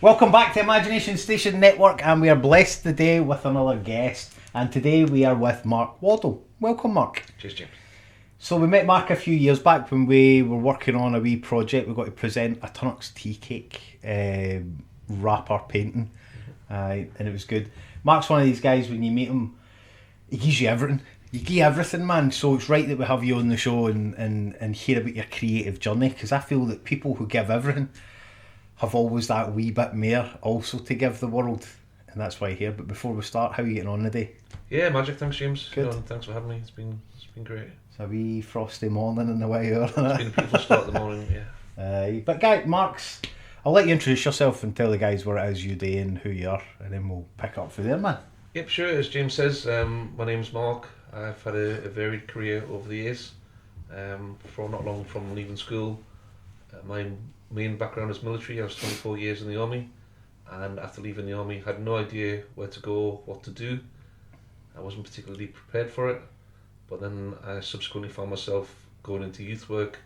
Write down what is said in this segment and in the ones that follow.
Welcome back to Imagination Station Network, and we are blessed today with another guest. And today we are with Mark Wardle. Welcome, Mark. Cheers, James. So we met Mark a fefew years back when we were working on a wee project. We got to present a Tunnock's tea cake wrapper painting, and it was good. Mark's one of these guys, when you meet him, he gives you everything. You give everything, man. So it's right that we have you on the show and hear about your creative journey, because I feel that people who give everything have always that wee bit more also to give the world, and that's why you're here. But before we start, how are you getting on today? Yeah, magic. Thanks, James. Good. Thanks for having me. It's been great. It's a wee frosty morning in the way here. It's been a beautiful start of the morning. Yeah. But guy, Mark's, I'll let you introduce yourself and tell the guys what it is you do and who you are, and then we'll pick up from there, man. Yep, sure. As James says, my name's Mark. I've had a varied career over the years. For not long from leaving school, my main background is military. I was 24 years in the army, and after leaving the army, had no idea where to go, what to do. I wasn't particularly prepared for it, but then I subsequently found myself going into youth work,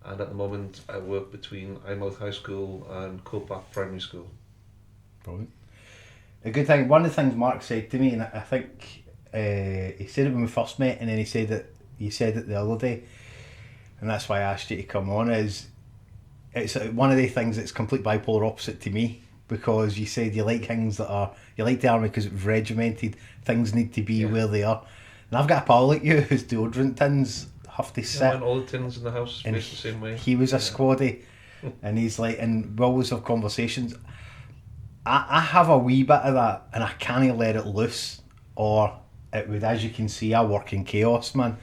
and at the moment I work between Eyemouth High School and Copac Primary School. Brilliant. A good thing, one of the things Mark said to me, and I think he said it when we first met, and then he said it the other day, and that's why I asked you to come on, is it's one of the things that's complete bipolar opposite to me, because you said you like things that are, you like the army because it's regimented, things need to be where they are. And I've got a pal like you whose deodorant tins have to sit. And all the tins in the house face the same way. He was a squaddy, and he's like, and we always have conversations. I have a wee bit of that, and I can't let it loose, or it would, as you can see, I work in chaos, man.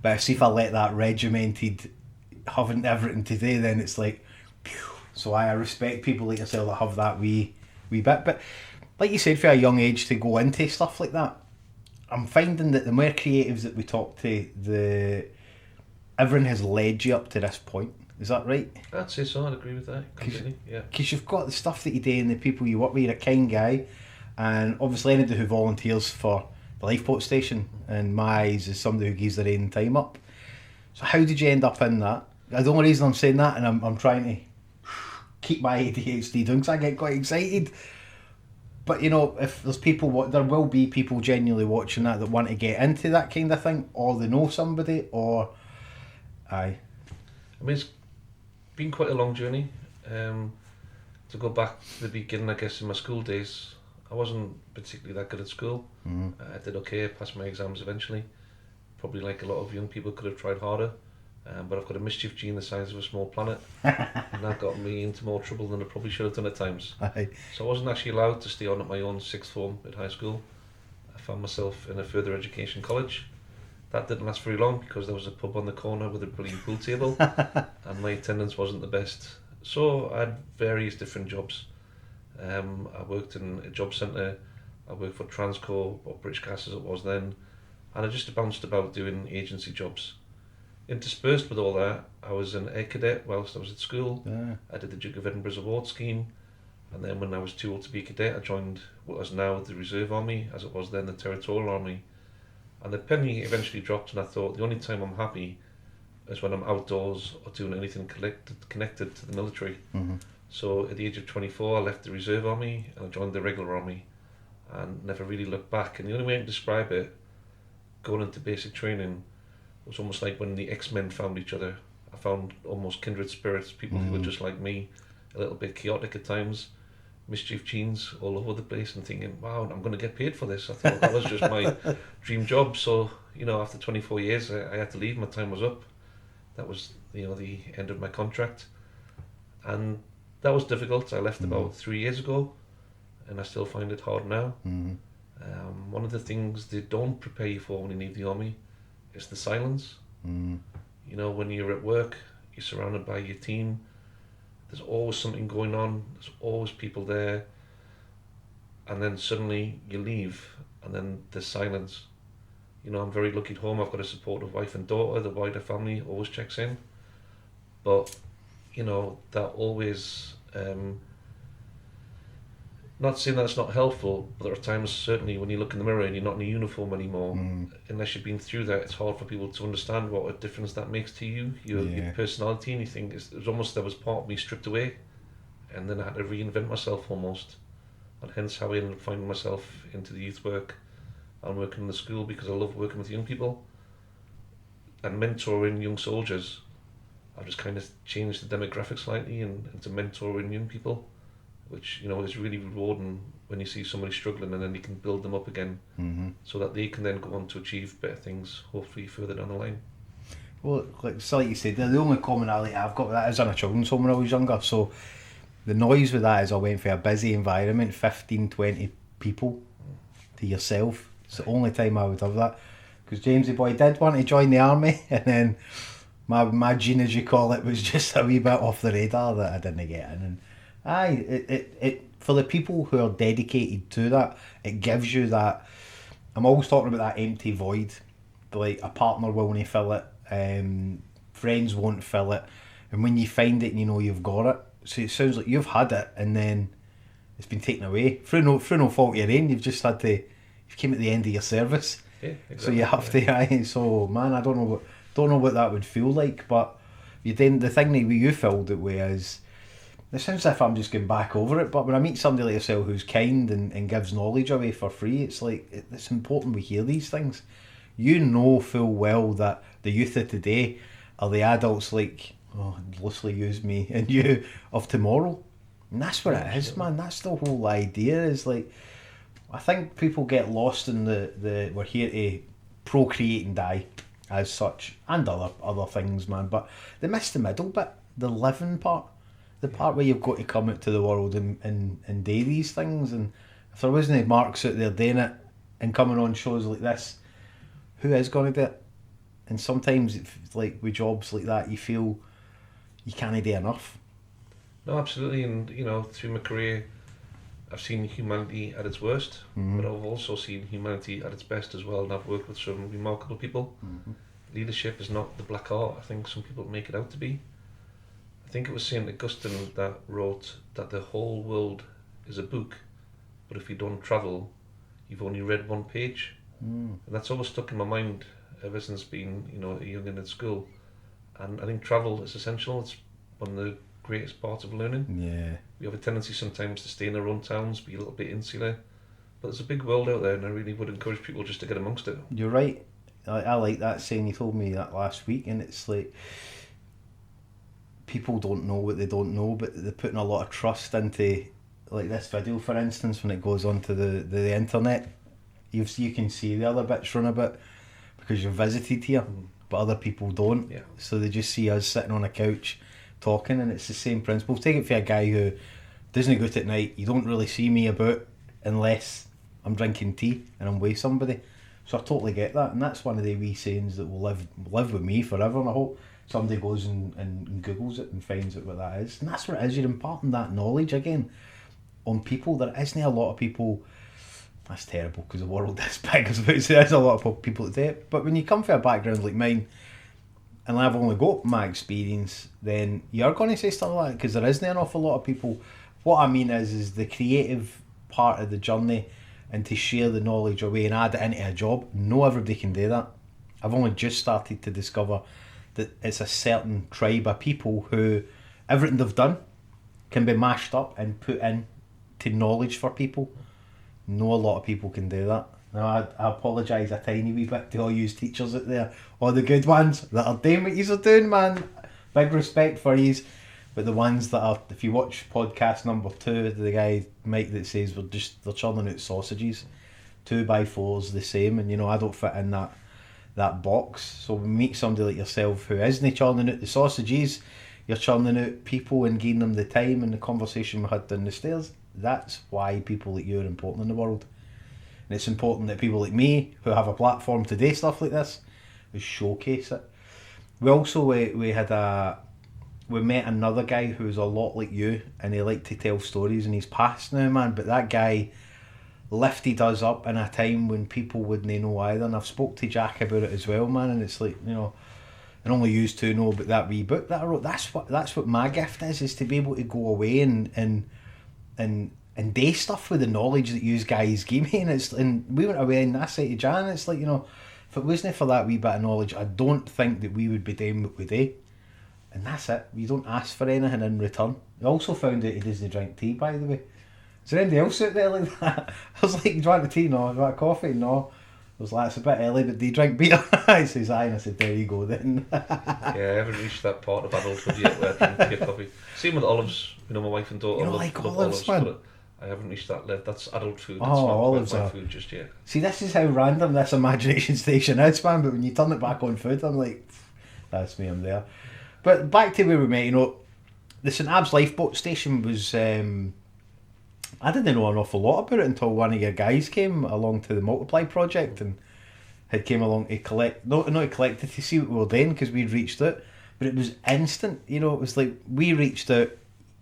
But see if I let that regimented, having everything to do, then it's like, phew. So I respect people like yourself that have that wee bit. But like you said, for a young age to go into stuff like that, I'm finding that the more creatives that we talk to, everyone has led you up to this point. Is that right? I'd say so. I'd agree with that completely. Yeah. Because you've got the stuff that you do and the people you work with. You're a kind guy, and obviously anybody who volunteers for the lifeboat station, in my eyes, is somebody who gives their own time up. So how did you end up in that? The only reason I'm saying that, and I'm trying to keep my ADHD down because I get quite excited. But you know, if there's people, there will be people genuinely watching that want to get into that kind of thing, or they know somebody, or aye. I mean, it's been quite a long journey. To go back to the beginning, I guess in my school days, I wasn't particularly that good at school. I did okay, passed my exams eventually. Probably like a lot of young people, could have tried harder. But I've got a mischief gene the size of a small planet, and that got me into more trouble than I probably should have done at times. Aye. So I wasn't actually allowed to stay on at my own sixth form at high school. I found myself in a further education college. That didn't last very long because there was a pub on the corner with a brilliant pool table, and my attendance wasn't the best. So I had various different jobs. I worked in a job centre, I worked for Transco, or British Gas as it was then, and I just bounced about doing agency jobs. Interspersed with all that, I was an air cadet whilst I was at school. Yeah. I did the Duke of Edinburgh's award scheme, and then when I was too old to be a cadet, I joined what was now the Reserve Army, as it was then the Territorial Army. And the penny eventually dropped, and I thought the only time I'm happy is when I'm outdoors or doing anything connected to the military. Mm-hmm. So at the age of 24, I left the Reserve Army and I joined the regular army, and never really looked back. And the only way I can describe it, going into basic training, was almost like when the X-Men found each other. I found almost kindred spirits, people who were just like me, a little bit chaotic at times, mischief genes all over the place, and thinking, wow, I'm going to get paid for this. I thought that was just my dream job. So, you know, after 24 years, I had to leave. My time was up. That was, you know, the end of my contract. And that was difficult. I left about 3 years ago, and I still find it hard now. One of the things they don't prepare you for when you leave the army is the silence. You know, when you're at work, you're surrounded by your team. There's always something going on. There's always people there. And then suddenly you leave, and then there's silence. You know, I'm very lucky at home. I've got a supportive wife and daughter. The wider family always checks in. But, you know, that always Not saying that it's not helpful, but there are times certainly when you look in the mirror and you're not in a uniform anymore, unless you've been through that, it's hard for people to understand what a difference that makes to you, your personality, and you think it was almost there was part of me stripped away, and then I had to reinvent myself almost, and hence how I ended up finding myself into the youth work and working in the school, because I love working with young people and mentoring young soldiers. I've just kind of changed the demographic slightly and into mentoring young people, which is really rewarding when you see somebody struggling and then you can build them up again, so that they can then go on to achieve better things, hopefully further down the line. Well, like you said, the only commonality I've got with that is in a children's home when I was younger, so the noise with that is I went for a busy environment, 15, 20 people to yourself. It's the only time I would have that, because Jamesy boy did want to join the army, and then my gene, as you call it, was just a wee bit off the radar that I didn't get in. And it for the people who are dedicated to that, it gives you that. I'm always talking about that empty void, like a partner will not fill it, friends won't fill it, and when you find it and you know you've got it, so it sounds like you've had it and then it's been taken away through no fault of your own. You've just had to, you've came at the end of your service, exactly, so you have to. So man, I don't know what that would feel like, but the thing that you filled it with is, it sounds as if I'm just going back over it, but when I meet somebody like yourself who's kind and gives knowledge away for free, it's like, it's important we hear these things. You know full well that the youth of today are the adults, like, loosely use me, and you of tomorrow. And that's what it is, man. That's the whole idea, is like, I think people get lost in the we're here to procreate and die as such, and other things, man, but they miss the middle bit, the living part. The part where you've got to come out to the world and do these things. And if there wasn't Marks out there doing it and coming on shows like this, who is going to do it? And sometimes, like with jobs like that, you feel you can't do enough. No, absolutely. And through my career, I've seen humanity at its worst, but I've also seen humanity at its best as well. And I've worked with some remarkable people. Leadership is not the black art I think some people make it out to be. I think it was St. Augustine that wrote that the whole world is a book, but if you don't travel, you've only read one page. And that's always stuck in my mind ever since being, a youngin at school. And I think travel is essential. It's one of the greatest parts of learning. Yeah. We have a tendency sometimes to stay in our own towns, be a little bit insular, but there's a big world out there, and I really would encourage people just to get amongst it. You're right. I like that saying. You told me that last week, and it's like, people don't know what they don't know, but they're putting a lot of trust into, like this video, for instance, when it goes onto the internet. You can see the other bits run a bit because you're visited here, but other people don't. Yeah. So they just see us sitting on a couch talking, and it's the same principle. Take it for a guy who doesn't go out at night. You don't really see me about unless I'm drinking tea and I'm with somebody. So I totally get that, and that's one of the wee sayings that will live with me forever, and I hope somebody goes and Googles it and finds out what that is. And that's what it is. You're imparting that knowledge again on people. There isn't a lot of people. That's terrible because the world is big. There's a lot of people that do it. But when you come from a background like mine, and I've only got my experience, then you're going to say stuff like that because there isn't an awful lot of people. What I mean is the creative part of the journey, and to share the knowledge away and add it into a job. No, everybody can do that. I've only just started to discover that it's a certain tribe of people who everything they've done can be mashed up and put in to knowledge for people. No, a lot of people can do that. Now, I apologise a tiny wee bit to all you teachers out there, all the good ones that are doing what you're doing, man. Big respect for yous. But the ones that are, if you watch podcast number 2, the guy Mike that says they're churning out sausages, 2x4s the same, and I don't fit in that box. So when we meet somebody like yourself who isn't churning out the sausages, you're churning out people and giving them the time and the conversation we had down the stairs. That's why people like you are important in the world. And it's important that people like me, who have a platform to do stuff like this, we showcase it. We also we met another guy who's a lot like you, and he liked to tell stories, and he's passed now, man, but that guy lifted us up in a time when people wouldn't know either. And I've spoke to Jack about it as well, man, and it's like, and only you two know about that wee book that I wrote. That's what my gift is to be able to go away and and do stuff with the knowledge that you guys gave me, and we went away and I said to Jan, it's like, if it wasn't for that wee bit of knowledge, I don't think that we would be doing what we do. And that's it. You don't ask for anything in return. I also found out he doesn't drink tea, by the way. Is there anybody else out there like that? I was like, do you want a tea? No. Do you want a coffee? No. I was like, it's a bit early, but do you drink beer? He says, aye. And I said, there you go then. Yeah, I haven't reached that part of adulthood yet where I drink tea or coffee. Same with olives. My wife and daughter like love olives, man? but I haven't reached that level. That's adult food. That's Oh, not olives my are food just yet. See, this is how random this imagination station is, man. But when you turn it back on food, I'm like, that's me, I'm there. But back to where we met, the St Abbs Lifeboat Station was... I didn't know an awful lot about it until one of your guys came along to the Multiply project and had came along to collect... Not to collect it, to see what we were doing, because we'd reached out. But it was instant, it was like, we reached out,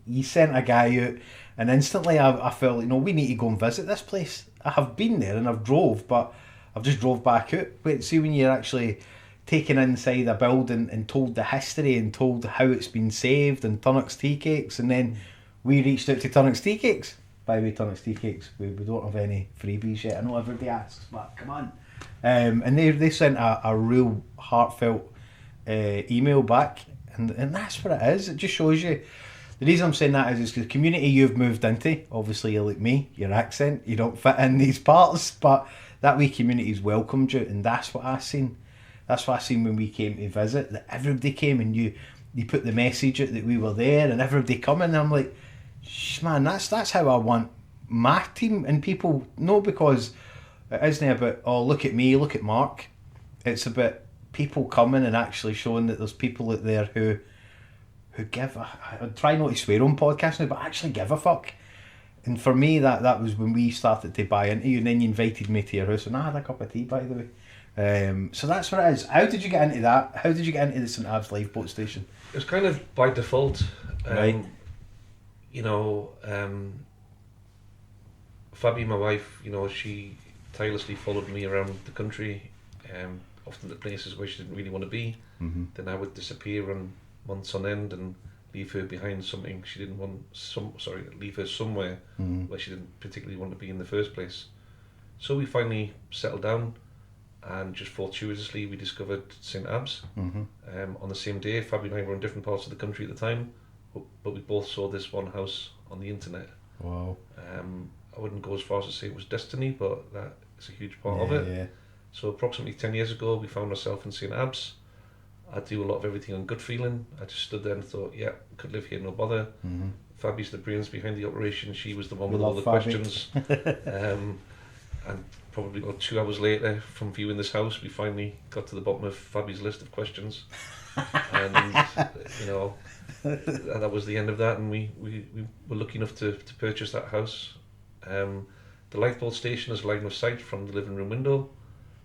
you sent a guy out, and instantly I felt, we need to go and visit this place. I have been there and I've drove, but I've just drove back out. But see, when you're actually taken inside a building and told the history and told how it's been saved and Tunnock's Tea Cakes, and then we reached out to Tunnock's Tea Cakes. By the way, Tunnock's Tea Cakes, we don't have any freebies yet. I know everybody asks, but come on. And they sent a real heartfelt email back, and that's what it is. It just shows you. The reason I'm saying that is the community you've moved into. Obviously, you're like me, your accent, you don't fit in these parts, but that wee community's welcomed you, and that's what I seen. That's what I seen when we came to visit. That everybody came and you put the message out that we were there, and everybody coming. And I'm like, man, that's how I want my team and people. No, because it isn't about, oh, look at me, look at Mark. It's about people coming and actually showing that there's people out there who give I try not to swear on podcasts now, but actually give a fuck. And for me, that was when we started to buy into you, and then you invited me to your house, and I had a cup of tea, by the way. So that's what it is. How did you get into that? How did you get into the St Abbs Lifeboat Station? It was kind of by default. Right. Fabi, my wife, she tirelessly followed me around the country, often to places where she didn't really want to be. Mm-hmm. Then I would disappear on months on end and leave her behind something she didn't want. Leave her somewhere where she didn't particularly want to be in the first place. So we finally settled down, and just fortuitously we discovered St Abbs. Mm-hmm. On the same day, Fabi and I were in different parts of the country at the time, but we both saw this one house on the internet. Wow. I wouldn't go as far as to say it was destiny, but that is a huge part of it. Yeah. So approximately 10 years ago, we found ourselves in St Abbs. I do a lot of everything on gut feeling. I just stood there and thought, yeah, could live here, no bother. Mm-hmm. Fabi's the brains behind the operation. She was the one with love all the Fabi. questions. And probably about 2 hours later, from viewing this house, we finally got to the bottom of Fabi's list of questions. And, that was the end of that. And we were lucky enough to purchase that house. The lifeboat station is line of sight from the living room window.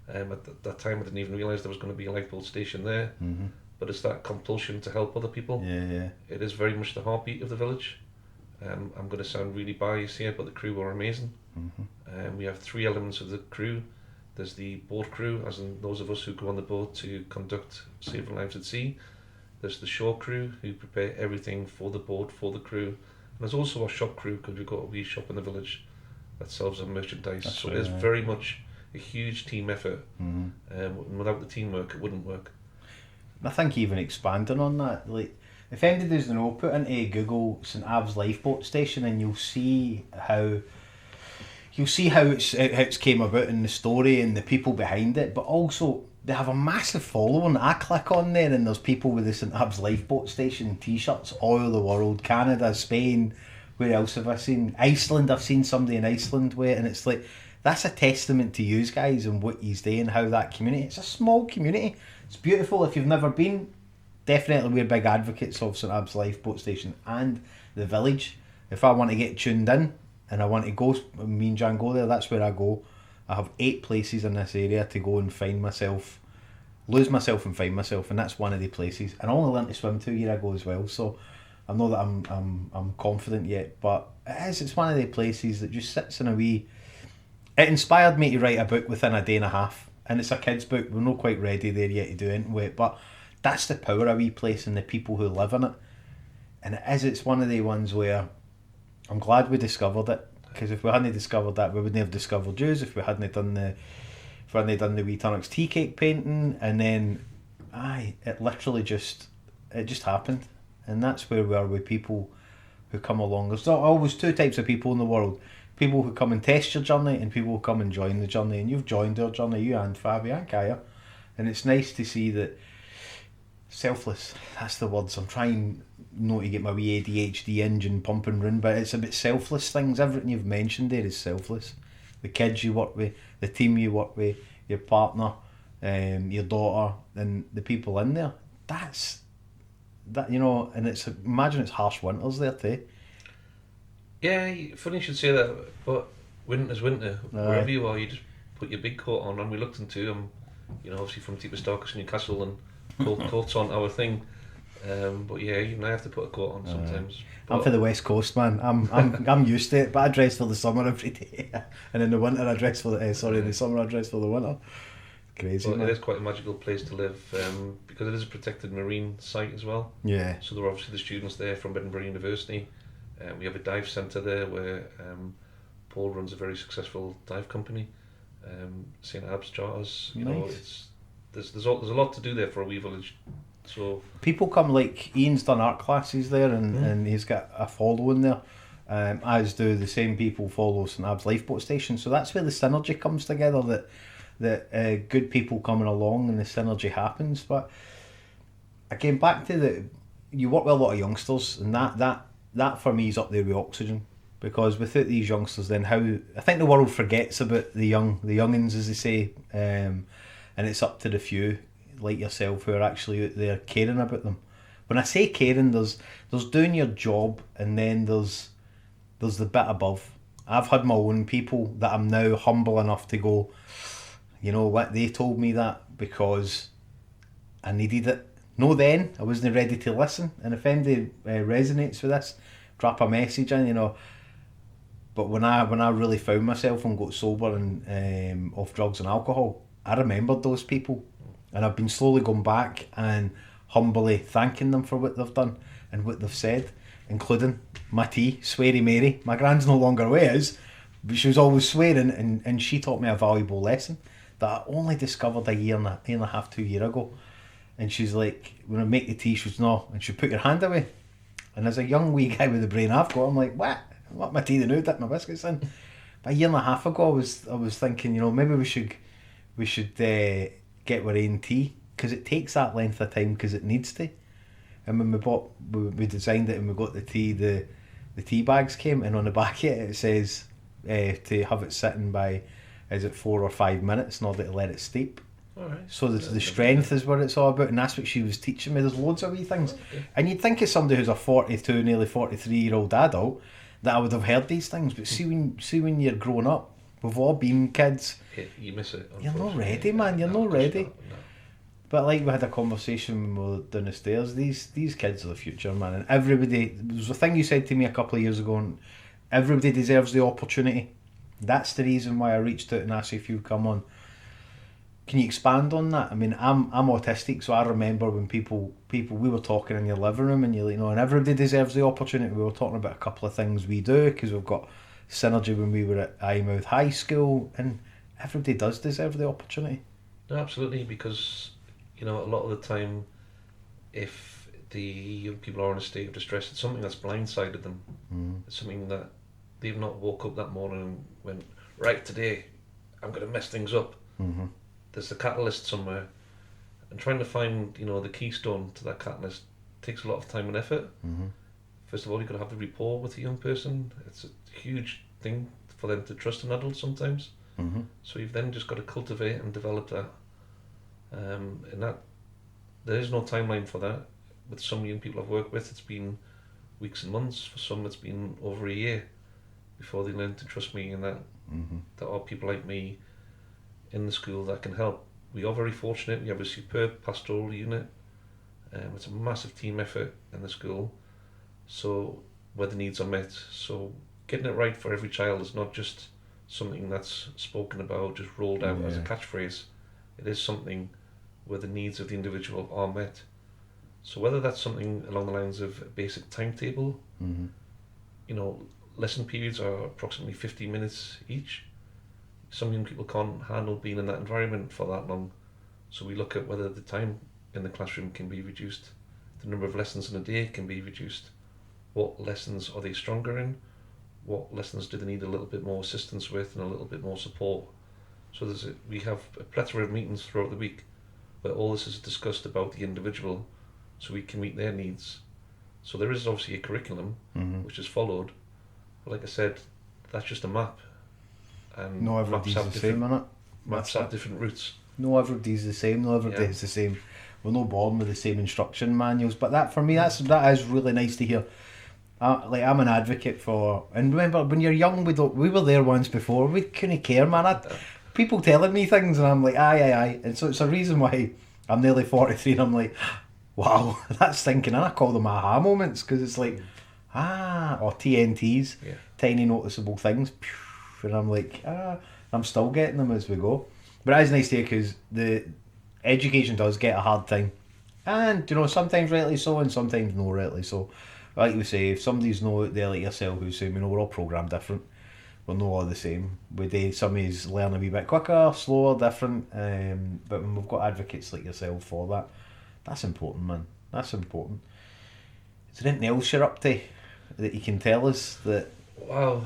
At that time, I didn't even realise there was going to be a lifeboat station there. Mm-hmm. But it's that compulsion to help other people. Yeah. It is very much the heartbeat of the village. I'm going to sound really biased here, but the crew are amazing. Mm-hmm. We have 3 elements of the crew. There's the boat crew, as in those of us who go on the boat to conduct saving lives at sea. There's the shore crew, who prepare everything for the boat, for the crew. And there's also a shop crew, because we've got a wee shop in the village that sells our merchandise. That's so right, it is right. very much a huge team effort. Mm-hmm. And without the teamwork, it wouldn't work. I think even expanding on that, like, if anybody doesn't know, put into Google St Abbs Lifeboat Station and you'll see how it's came about in the story and the people behind it, but also they have a massive following. I click on there and there's people with the St Abbs Lifeboat Station t-shirts all over the world. Canada, Spain, where else have I seen? Iceland, I've seen somebody in Iceland with it, and it's like, that's a testament to you guys and what you're doing, how that community, it's a small community. It's beautiful. If you've never been, definitely we're big advocates of St Abbs Lifeboat Station and the village. If I want to get tuned in and I want to go, me and Jan go there, that's where I go. I have 8 places in this area to go and find myself, lose myself and find myself, and that's one of the places. And I only learned to swim 2 years ago as well, so I know that I'm confident yet, but it's one of the places that just sits in a wee... It inspired me to write a book within a day and a half, and it's a kid's book. We're not quite ready there yet to do anything with it, but that's the power of a wee place and the people who live in it. And it's one of the ones where I'm glad we discovered it, Because if we hadn't discovered that, we wouldn't have discovered Jews. If we hadn't done the wee Turnocks tea cake painting, and then, it literally just happened, and that's where we are with people who come along. There's always two types of people in the world: people who come and test your journey, and people who come and join the journey. And you've joined our journey, you and Fabi and Kaya, and it's nice to see that. Selfless, that's the words. I'm trying not to get my wee ADHD engine pumping round, but it's about selfless things. Everything you've mentioned there is selfless. The kids you work with, the team you work with, your partner, your daughter, and the people in there. That's that, and imagine it's harsh winters there too. Yeah, funny you should say that, but winter's winter. Wherever you are, you just put your big coat on, and we looked into them, obviously from Deepest Newcastle, and coats on our thing. But yeah, even I have to put a coat on sometimes. I'm for the West Coast, man. I'm used to it, but I dress for the summer every day, and in the winter I dress for the in the summer I dress for the winter. Crazy. But it is quite a magical place to live, because it is a protected marine site as well. Yeah. So there are obviously the students there from Edinburgh University. We have a dive centre there where Paul runs a very successful dive company. St Abbs Charters. Nice. There's a lot to do there for a wee village. So people come, like Ian's done art classes there, and he's got a following there, as do the same people follow St Abbs Lifeboat Station. So that's where the synergy comes together. That good people coming along and the synergy happens. But again, back to you work with a lot of youngsters, and that for me is up there with oxygen, because without these youngsters, then I think the world forgets about the youngins, as they say, and it's up to the few like yourself who are actually out there caring about them. When I say caring, there's doing your job, and then there's the bit above. I've had my own people that I'm now humble enough to go, you know what, they told me that because I needed it. No, then I wasn't ready to listen, and if anybody resonates with this, drop a message in, But when I really found myself and got sober and off drugs and alcohol, I remembered those people, and I've been slowly going back and humbly thanking them for what they've done and what they've said, including my tea, Sweary Mary. My grand's no longer with us, but she was always swearing, and she taught me a valuable lesson that I only discovered a year and a half, 2 years ago. And she's like, when I make the tea, she was, no, and she put your hand away. And as a young wee guy with the brain I've got, I'm like, what? I want my tea to now, dip my biscuits in. But a year and a half ago, I was thinking, maybe we should get our own tea, because it takes that length of time, because it needs to. And when we designed it and we got the tea bags came, and on the back of it says to have it sitting by, is it 4 or 5 minutes in order to let it steep. Right. So the strength is what it's all about, and that's what she was teaching me. There's loads of wee things. Okay. And you'd think as somebody who's a 42, nearly 43-year-old adult, that I would have heard these things, but see when you're growing up, we've all been kids. You miss it. You're not ready, man. You're not ready. No. But like we had a conversation when we were down the stairs, these kids are the future, man. And everybody, there's a thing you said to me a couple of years ago, and everybody deserves the opportunity. That's the reason why I reached out and asked if you'd come on. Can you expand on that? I mean, I'm autistic, so I remember when people we were talking in your living room, and and everybody deserves the opportunity. We were talking about a couple of things we do, because we've got synergy when we were at Eyemouth High School, and everybody does deserve the opportunity. No, absolutely, because a lot of the time, if the young people are in a state of distress, it's something that's blindsided them. It's something that they've not woke up that morning and went, right, today I'm going to mess things up. Mm-hmm. There's a catalyst somewhere, and trying to find the keystone to that catalyst takes a lot of time and effort. Mm-hmm. First of all, you've got to have the rapport with the young person. It's a huge thing for them to trust an adult sometimes. Mm-hmm. So you've then just got to cultivate and develop that. And that there is no timeline for that. With some young people I've worked with, it's been weeks and months. For some, it's been over a year before they learn to trust me, and that there are people like me in the school that can help. We are very fortunate. We have a superb pastoral unit. It's a massive team effort in the school. So where the needs are met. So getting it right for every child is not just something that's spoken about, just rolled out as a catchphrase. It is something where the needs of the individual are met. So whether that's something along the lines of a basic timetable, lesson periods are approximately 15 minutes each. Some young people can't handle being in that environment for that long, so we look at whether the time in the classroom can be reduced, the number of lessons in a day can be reduced, what lessons are they stronger in, what lessons do they need a little bit more assistance with and a little bit more support. So we have a plethora of meetings throughout the week where all this is discussed about the individual so we can meet their needs. So there is obviously a curriculum which is followed, but like I said, that's just a map. And no everybody's the same, innit? Maps have different routes. No everybody's the same, no everybody's the same. We're not born with the same instruction manuals, but that for me, that is really nice to hear. I'm an advocate for, and remember when you're young, we were there once before, we couldn't care, man. People telling me things and I'm like, aye, and so it's a reason why I'm nearly 43 and I'm like, wow, that's thinking, and I call them aha moments, because it's like, or TNTs, tiny noticeable things, and I'm like, I'm still getting them as we go. But it is nice to hear, because the education does get a hard time, and sometimes rightly so and sometimes no rightly so. Like we say, if somebody's not out there like yourself who's saying, we're all programmed different, we're not all the same. Somebody's learn a wee bit quicker, slower, different, but when we've got advocates like yourself for that, that's important, man. That's important. Is there anything else you're up to that you can tell us? That Wow,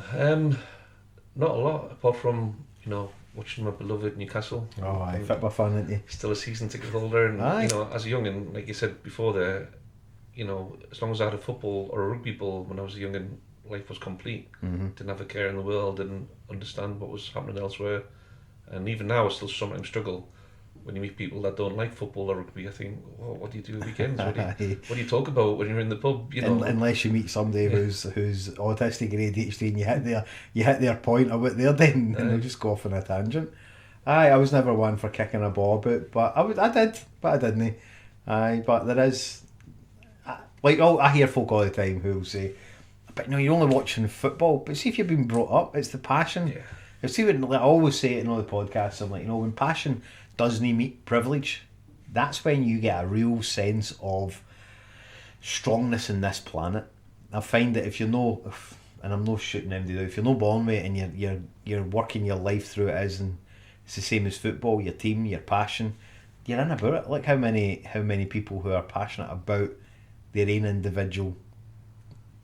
not a lot, apart from, watching my beloved Newcastle. Oh, I football fan, aren't you? Still a season ticket holder, and as a young'un, like you said before there, as long as I had a football or a rugby ball when I was a young'un, life was complete. Didn't have a care in the world, didn't understand what was happening elsewhere, and even now I still sometimes struggle when you meet people that don't like football or rugby. I think, what do you do weekends? What do you talk about when you're in the pub? Unless you meet somebody who's autistic and ADHD, and you hit their point of what they're doing, and they'll just go off on a tangent. I was never one for kicking a ball about, but I did, but I didn't. But there is, I hear folk all the time who'll say, but you're only watching football. But see, if you've been brought up, it's the passion. Yeah. See, when I always say it in all the podcasts, I'm like, when passion doesn't meet privilege, that's when you get a real sense of strongness in this planet. I find that if you're no, and I'm not shooting anybody down, if you're not born with it and you're working your life through it as, and it's the same as football, your team, your passion, you're in about it. Like how many people who are passionate about their own individual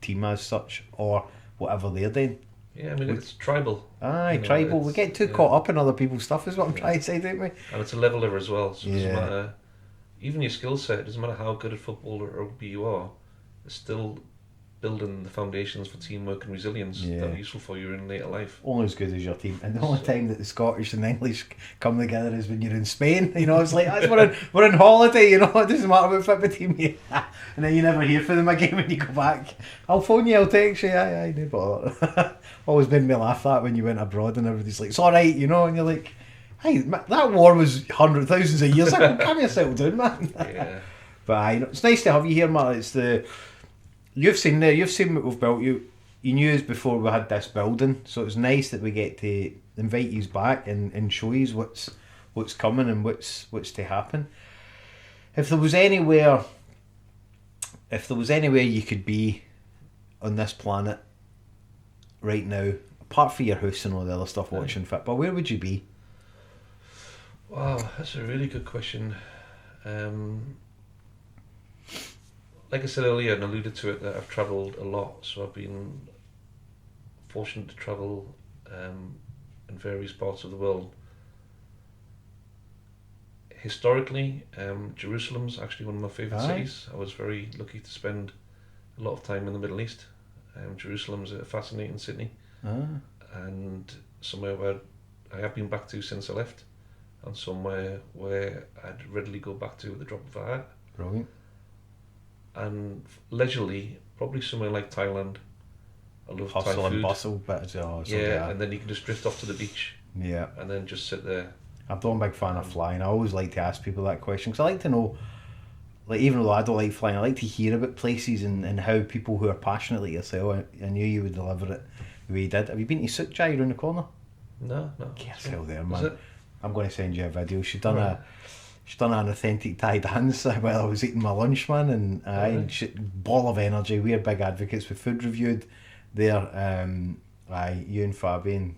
team as such, or whatever they're doing. Yeah, I mean, it's tribal. Tribal. We get too caught up in other people's stuff, is what I'm trying to say, don't we? And it's a leveler as well, so it doesn't matter, even your skill set, it doesn't matter how good at football or rugby you are, it's still building the foundations for teamwork and resilience that are useful for you in later life. Only as good as your team. And the only time that the Scottish and English come together is when you're in Spain. It's like, we're on holiday, it doesn't matter what football team you are. And then you never hear from them again when you go back. I'll phone you, I'll text you, aye, no bother. Always made me laugh that when you went abroad and everybody's like, it's alright, and you're like, hey, that war was hundreds of thousands of years ago, calm yourself down, man. Yeah. But it's nice to have you here, Matt. You've seen what we've built. You knew us before we had this building, so it's nice that we get to invite you back and show you what's coming and what's to happen. If there was anywhere you could be on this planet right now, apart from your house and all the other stuff, watching football, where would you be? Wow, that's a really good question. Like I said earlier and alluded to it, that I've travelled a lot, so I've been fortunate to travel in various parts of the world. Historically, Jerusalem's actually one of my favourite cities. I was very lucky to spend a lot of time in the Middle East. Jerusalem's a fascinating city, and somewhere where I have been back to since I left, and somewhere where I'd readily go back to at the drop of a hat. Brilliant. And leisurely, probably somewhere like Thailand. I love Thai hustle food. And bustle, but and then you can just drift off to the beach. Yeah. And then just sit there. I'm not a big fan of flying. I always like to ask people that question, because I like to know, like, even though I don't like flying, I like to hear about places and how people who are passionate like yourself, I knew you would deliver it the way you did. Have you been to Sukchai around the corner? No. Get yourself there, man. I'm going to send you a video. She's done an authentic Thai dance while I was eating my lunch, man, and ball of energy. We're big advocates. We food reviewed there. You and Fabian,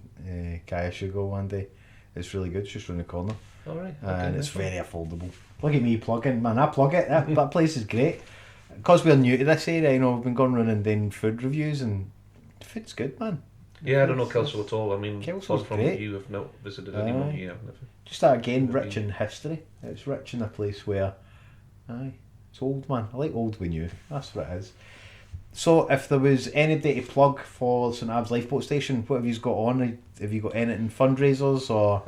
Kaya should go one day. It's really good. It's just round the corner. All right. And it's very affordable. Look at me plugging, man. I plug it. That place is great. Because we're new to this area, we've been going around and doing food reviews, and the food's good, man. Yeah, I don't know Kelso at all. I mean, Kelso's from great. you have not visited anyone here. I've never. Just that again, rich in history. It's rich in a place where, it's old, man. I like old when new. That's what it is. So, if there was anybody to plug for St Abbs Lifeboat Station, what have you got on? Have you got anything fundraisers or?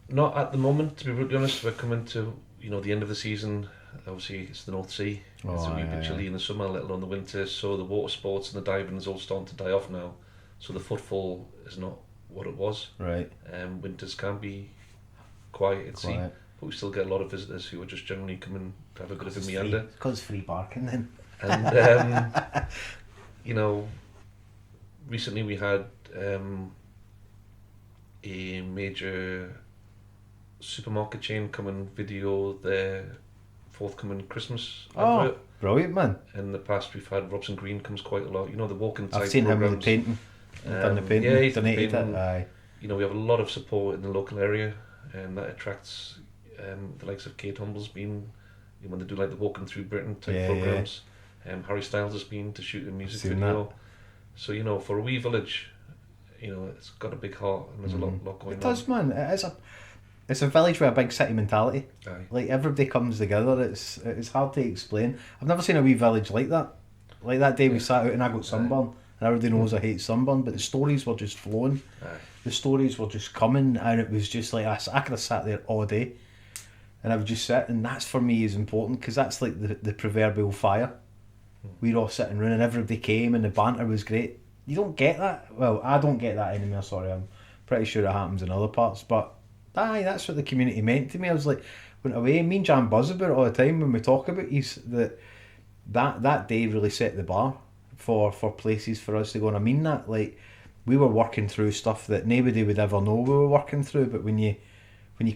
Not at the moment, to be brutally honest. We're coming to the end of the season. Obviously, it's the North Sea. It's a wee bit chilly in the summer, let alone the winter. So the water sports and the diving is all starting to die off now. So the footfall is not what it was. Right. Winters can be quiet at sea, but we still get a lot of visitors who are just generally coming to have a bit of a meander. Because it's free parking then. And recently we had a major supermarket chain come and video their forthcoming Christmas advert. Brilliant, man. In the past we've had Robson Green comes quite a lot. The walking type I've seen programs. him with the painting. Done the painting. Yeah, he's donated painting. it. Aye. We have a lot of support in the local area, and that attracts the likes of Kate Humble's been when they do like the Walking Through Britain type programs. Harry Styles has been to shoot a music video. That. So for a wee village, it's got a big heart and there's a lot going on. It does, man. It's a village with a big city mentality. Aye. Like everybody comes together. It's hard to explain. I've never seen a wee village like that. Like that day we sat out and I got sunburn, and everybody knows I hate sunburn, but the stories were just flowing. Aye. The stories were just coming, and it was just like I could have sat there all day, and I would just sit, and that's for me is important because that's like the proverbial fire. We're all sitting around and everybody came and the banter was great. You don't get that. Well, I don't get that anymore. Sorry, I'm pretty sure it happens in other parts, but that's what the community meant to me. I was like, went away. Me and Jan buzz about it all the time when we talk about that day really set the bar for places for us to go. And I mean that, like, we were working through stuff that nobody would ever know we were working through. But when you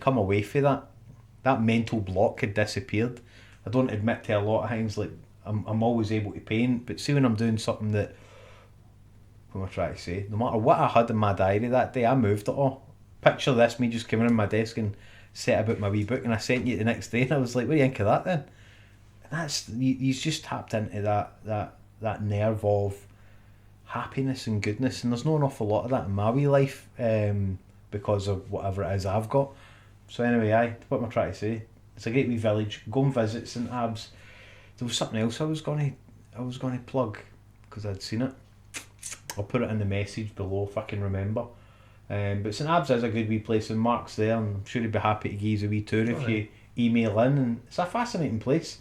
come away from that mental block had disappeared. I don't admit to a lot of times, like, I'm always able to paint, but see when I'm doing something that, what am I trying to say? No matter what I had in my diary that day, I moved it all. Picture this, me just coming in my desk and set about my wee book, and I sent you the next day, and I was like, what do you think of that then? And that's, he's just tapped into that nerve of happiness and goodness, and there's not an awful lot of that in my wee life because of whatever it is I've got. So anyway, what am I trying to say? It's a great wee village. Go and visit St Abbs. There was something else I was going to plug because I'd seen it. I'll put it in the message below if I can remember. But St Abbs is a good wee place, and Mark's there, and I'm sure he'd be happy to give you a wee tour if you email in. And it's a fascinating place.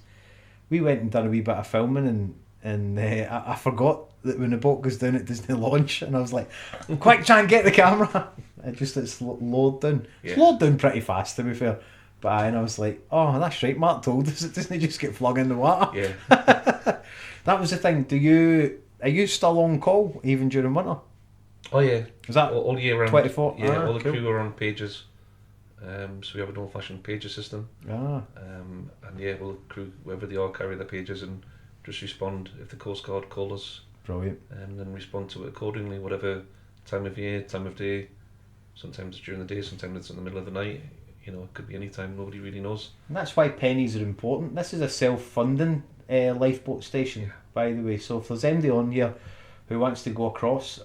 We went and done a wee bit of filming, and I forgot that when the boat goes down at Disney Launch, and I was like, quick, try and get the camera. It's lowered down. Yeah. It's lowered down pretty fast, to be fair. But and I was like, oh, that's right, Mark told us it doesn't just get flung in the water. Yeah. That was the thing. Are you still on call even during winter? Oh yeah. Is that all year round? 24? Yeah, all the cool. crew are on pages. So we have an old-fashioned pager system. And yeah, well, the crew, wherever they are, carry their pages and just respond if the Coast Guard call us. Brilliant. And then respond to it accordingly, whatever time of year, time of day. Sometimes it's during the day, sometimes it's in the middle of the night. It could be any time, nobody really knows. And that's why pennies are important. This is a self-funding lifeboat station, by the way. So if there's anybody on here who wants to go across,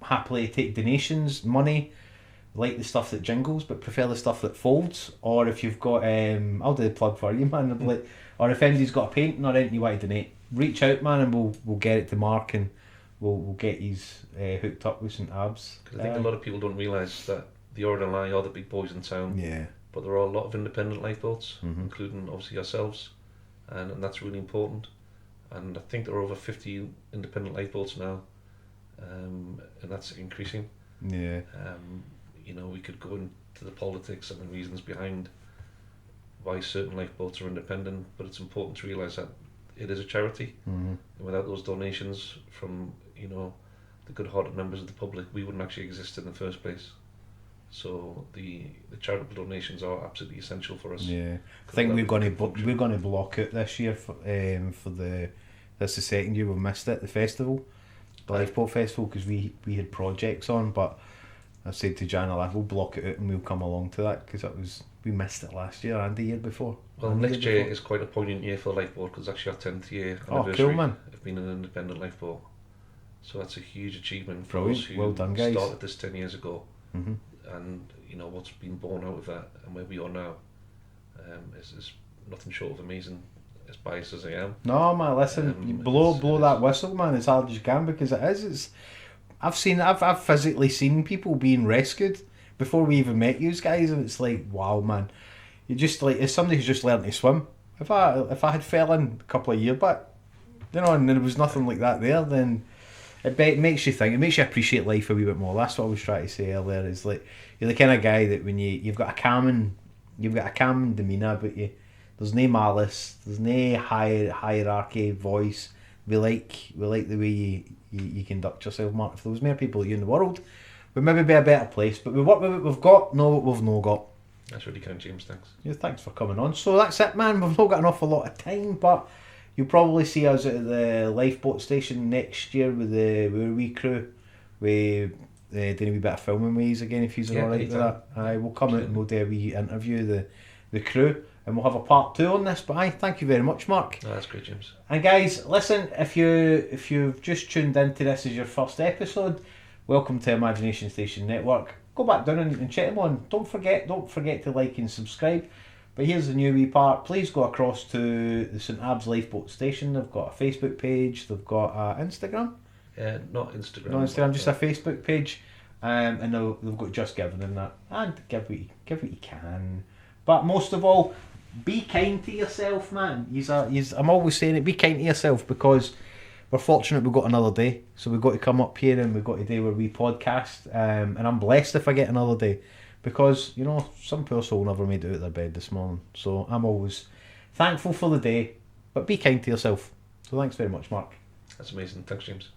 happily take donations, money, like the stuff that jingles, but prefer the stuff that folds. Or if you've got, I'll do the plug for you, man. Like, or if anybody's got a painting or anything you want to donate, reach out, man, and we'll get it to Mark, and we'll get his hooked up with St Abbs. Because I think a lot of people don't realise that the RNLI are the big boys in town. Yeah. But there are a lot of independent lifeboats, including obviously ourselves, and that's really important. And I think there are over 50 independent lifeboats now, and that's increasing. Yeah. We could go into the politics and the reasons behind why certain lifeboats are independent, but it's important to realise that it is a charity, and without those donations from the good-hearted members of the public, we wouldn't actually exist in the first place. So the charitable donations are absolutely essential for us. Yeah, I think we're going to block out this year for this is the second year we've missed it, the festival. the Lifeboat Festival, because we had projects on, but I said to Jan, we'll block it out and we'll come along to that, because we missed it last year and the year before. Well, next year is quite a poignant year for Lifeboat, because it's actually our 10th year anniversary cool, man. of being an independent lifeboat. So that's a huge achievement for Brilliant. us who Well done, guys. started this 10 years ago. Mm-hmm. And you know what's been born out of that and where we are now is nothing short of amazing, as biased as I am. No, man, listen, you blow that whistle, man, as hard as you can, because it is. I've physically seen people being rescued before we even met you guys, and it's like, wow, man, you just like, as somebody who's just learned to swim. If I had fell in a couple of years back, and there was nothing like that there, then it makes you think. It makes you appreciate life a wee bit more. That's what I was trying to say earlier. Is like, you're the kind of guy that when you've got a calming demeanour about you. There's no malice. There's no hierarchy voice. We like the way you conduct yourself, Mark. If there was more people like you in the world, we'd maybe be a better place. But we work with what we've got, know what we've not got. That's really kind, James. Thanks. Yeah, thanks for coming on. So that's it, man. We've not got an awful lot of time, but you'll probably see us at the Lifeboat Station next year with the wee crew. We doing a wee bit of filming with you again if you're alright with that. We'll come out and we'll do a wee interview the crew, and we'll have a part 2 on this. But thank you very much, Mark. Oh, that's great, James. And guys, listen, if you've just tuned into this as your first episode, welcome to Imagination Station Network. Go back down and check them on. Don't forget to like and subscribe. But here's the new wee part. Please go across to the St Abbs Lifeboat Station. They've got a Facebook page. They've got Instagram. Not Instagram. No Instagram, just a Facebook page. And they've got Just Giving in that. And give what you can. But most of all, be kind to yourself, man. I'm always saying it. Be kind to yourself, because we're fortunate we've got another day. So we've got to come up here and we've got to do where we podcast. And I'm blessed if I get another day. Because, some poor soul never made it out of their bed this morning. So I'm always thankful for the day. But be kind to yourself. So thanks very much, Mark. That's amazing. Thanks, James.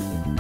Bye-bye.